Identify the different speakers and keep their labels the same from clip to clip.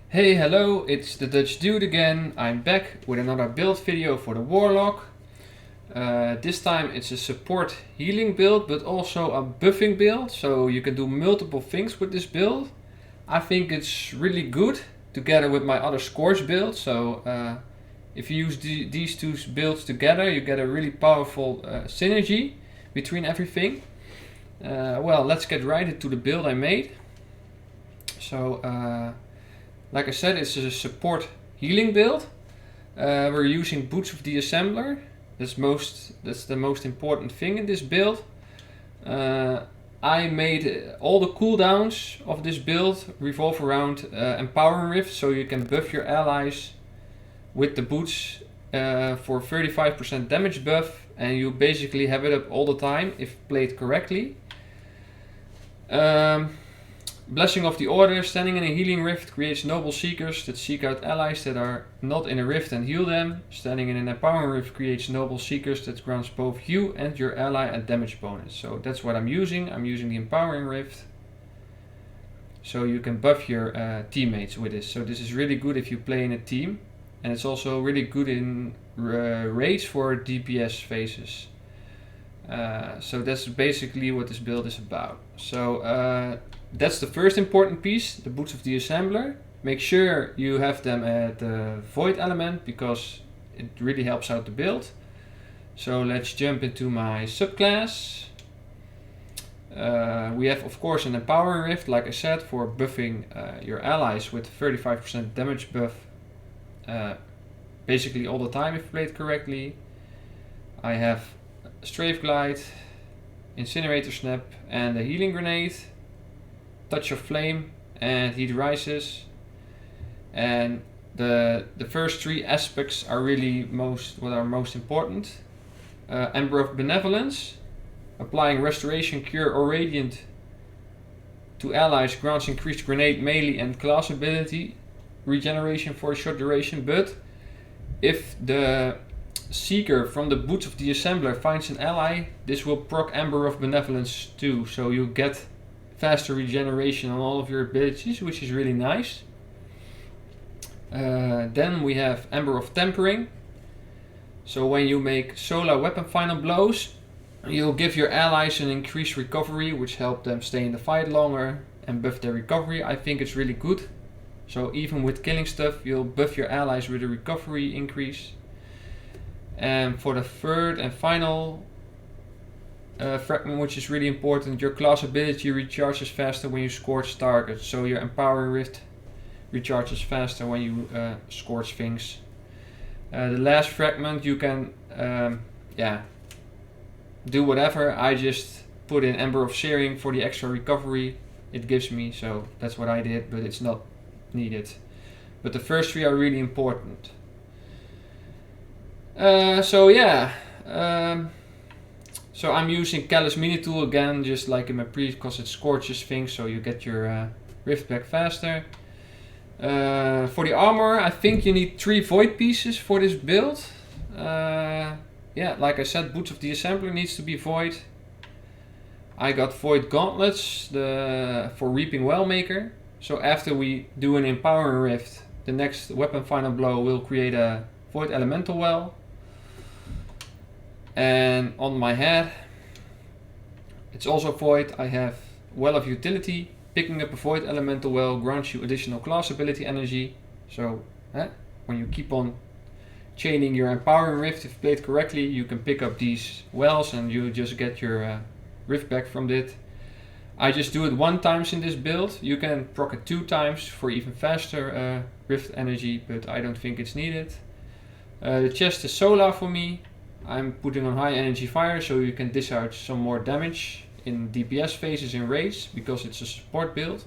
Speaker 1: Hey, hello, it's the Dutch Dude again. I'm back with another build video for the Warlock. This time it's a support healing build, but also a buffing build, so you can do multiple things with this build. I think it's really good together with my other Scorch build, so if you use these two builds together, you get a really powerful synergy between everything. Well, let's get right into the build I made. So, like I said, it's a support healing build. We're using Boots of the Assembler. That's the most important thing in this build. I made all the cooldowns of this build revolve around Empowering Rift, so you can buff your allies with the boots for 35% damage buff, and you basically have it up all the time if played correctly. Blessing of the Order, standing in a healing rift creates noble seekers that seek out allies that are not in a rift and heal them. Standing in an empowering rift creates noble seekers that grants both you and your ally a damage bonus. So that's what I'm using. I'm using the empowering rift. So you can buff your teammates with this. So this is really good if you play in a team. And it's also really good in raids for DPS phases. So that's basically what this build is about. So that's the first important piece, the Boots of the Assembler. Make sure you have them at the Void element because it really helps out the build. So let's jump into my subclass. We have of course an Empowering Rift, like I said, for buffing your allies with 35% damage buff basically all the time if played correctly. I have Strafe Glide, Incinerator Snap and a Healing Grenade, Touch of Flame and Heat Rises. And the first three aspects are really what are most important. Ember of Benevolence, applying Restoration, Cure or Radiant to allies grants increased grenade melee and class ability regeneration for a short duration, but if the Seeker from the Boots of the Assembler finds an ally, this will proc Ember of Benevolence too, so you get faster regeneration on all of your abilities, which is really nice. Then we have Ember of Tempering. So when you make Solar Weapon Final Blows, you'll give your allies an increased recovery, which help them stay in the fight longer and buff their recovery. I think it's really good. So even with killing stuff, you'll buff your allies with a recovery increase. And for the third and final fragment, which is really important, your class ability recharges faster when you scorch targets. So your Empowering Rift recharges faster when you scorch things. The last fragment you can do whatever. I just put in Ember of Searing for the extra recovery it gives me, so that's what I did, but it's not needed. But the first three are really important. So I'm using Callous Mini Tool again, just like in my previous, because it scorches things, so you get your rift back faster. For the armor, I think you need 3 void pieces for this build. Like I said, Boots of the Assembler needs to be void. I got void gauntlets for Reaping Wellmaker. So after we do an Empowering Rift, the next Weapon Final Blow will create a void elemental well. And on my head, it's also void. I have Well of Utility. Picking up a void elemental well grants you additional class ability energy. So when you keep on chaining your Empowering Rift, if played correctly, you can pick up these wells and you just get your rift back from it. I just do it 1 time in this build. You can proc it 2 times for even faster rift energy, but I don't think it's needed. The chest is solar for me. I'm putting on high energy fire so you can discharge some more damage in DPS phases in raids, because it's a support build.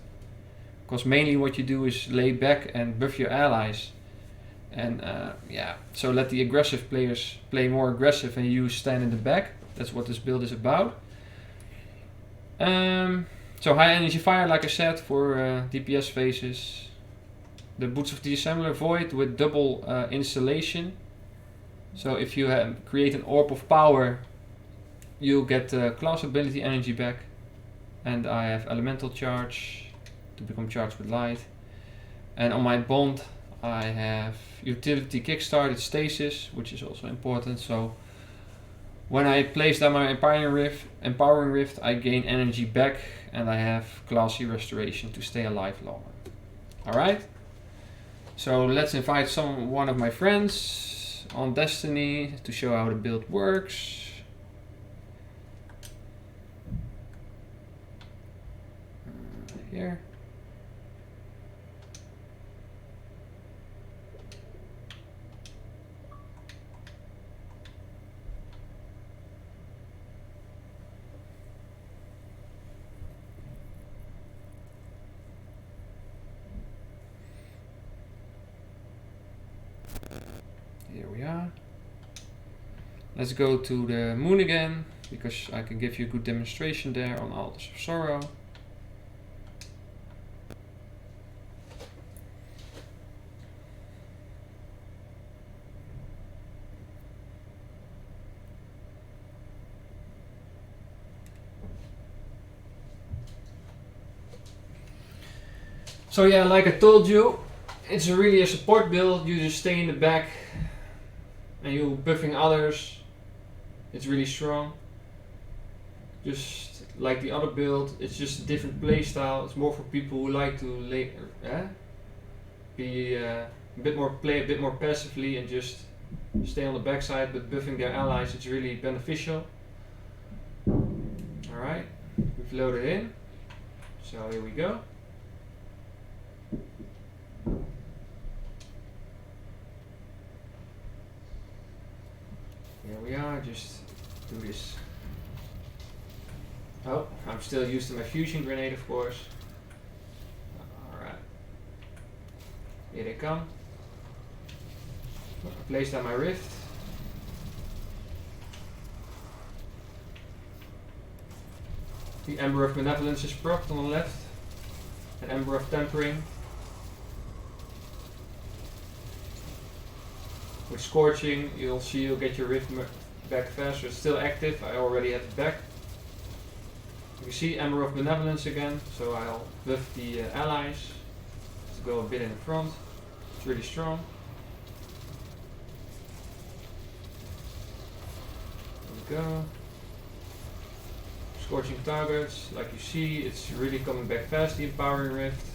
Speaker 1: Because mainly what you do is lay back and buff your allies. And so let the aggressive players play more aggressive and you stand in the back. That's what this build is about. So high energy fire, like I said, for DPS phases. The Boots of the Assembler void with double installation. So if you create an Orb of Power, you'll get class ability energy back. And I have Elemental Charge to become charged with light. And on my bond I have utility kickstart, it's stasis, which is also important. So when I place down my empowering rift, I gain energy back, and I have classy restoration to stay alive longer. Alright? So let's invite one of my friends on Destiny to show how the build works. Here. Here we are. Let's go to the moon again, because I can give you a good demonstration there on Altars of Sorrow. So yeah, like I told you, it's really a support build. You just stay in the back and you buffing others. It's really strong. Just like the other build, it's just a different playstyle. It's more for people who like to play a bit more passively and just stay on the backside, but buffing their allies, it's really beneficial. Alright, we've loaded in. So here we go. Here we are, just do this. Oh, I'm still using my fusion grenade, of course. Alright. Here they come. I place down my rift. The Ember of Benevolence is procced on the left. An Ember of Tempering. With Scorching, you'll see you'll get your rift back faster. It's still active, I already have it back. You can see Ember of Benevolence again, so I'll buff the allies. Let's go a bit in the front. It's really strong. There we go. Scorching targets, like you see, it's really coming back fast, the Empowering Rift.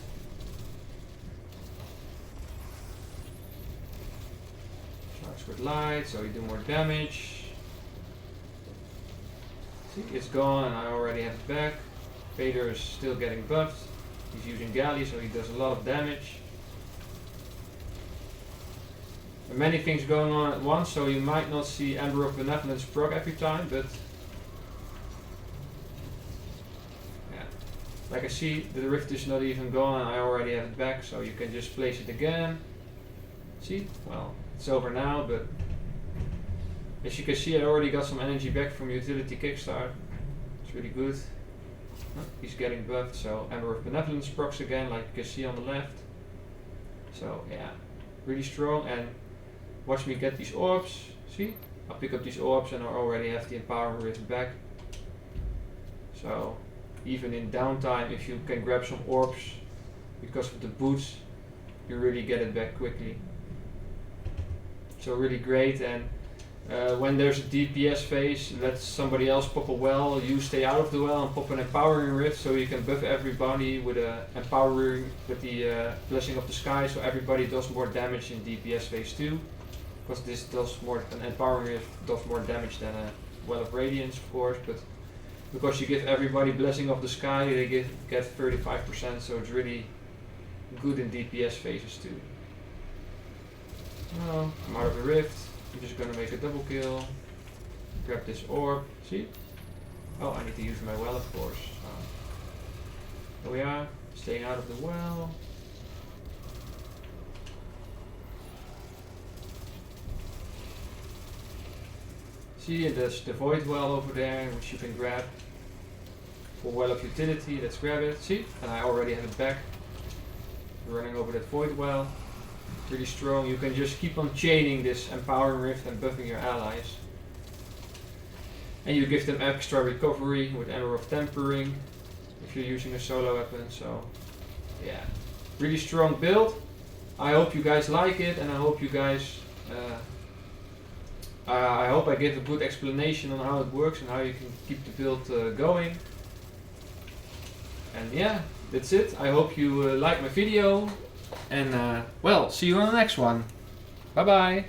Speaker 1: Charge with light, so you do more damage. See, it's gone and I already have it back. Vader is still getting buffed. He's using Galley, so he does a lot of damage. There are many things going on at once, so you might not see Ember of Benevolence proc every time, but yeah. Like I see, the rift is not even gone and I already have it back, so you can just place it again. See? Well, it's over now, but as you can see, I already got some energy back from utility kickstart. It's really good. He's getting buffed, so Ember of Benevolence procs again, like you can see on the left. So yeah, really strong. And watch me get these orbs. See? I'll pick up these orbs and I already have the Empowering Rift back. So even in downtime, if you can grab some orbs because of the boots, you really get it back quickly. So really great. And when there's a DPS phase, let somebody else pop a well, you stay out of the well and pop an Empowering Rift, so you can buff everybody with the Blessing of the Sky, so everybody does more damage in DPS phase 2. Because this does more, an Empowering Rift does more damage than a Well of Radiance, of course, but because you give everybody Blessing of the Sky, they get 35%, so it's really good in DPS phases too. Well, I'm out of the rift. I'm just gonna make a double kill. Grab this orb. See? Oh, I need to use my well, of course. There we are. Staying out of the well. See, and there's the void well over there, which you can grab for well of utility. Let's grab it. See? And I already have it back. Running over that void well. Really strong. You can just keep on chaining this Empowering Rift and buffing your allies. And you give them extra recovery with Ember of Tempering if you're using a solo weapon. So yeah, really strong build. I hope you guys like it, and I hope you guys. I hope I gave a good explanation on how it works and how you can keep the build going. And yeah, that's it. I hope you like my video, and well, see you on the next one. Bye bye.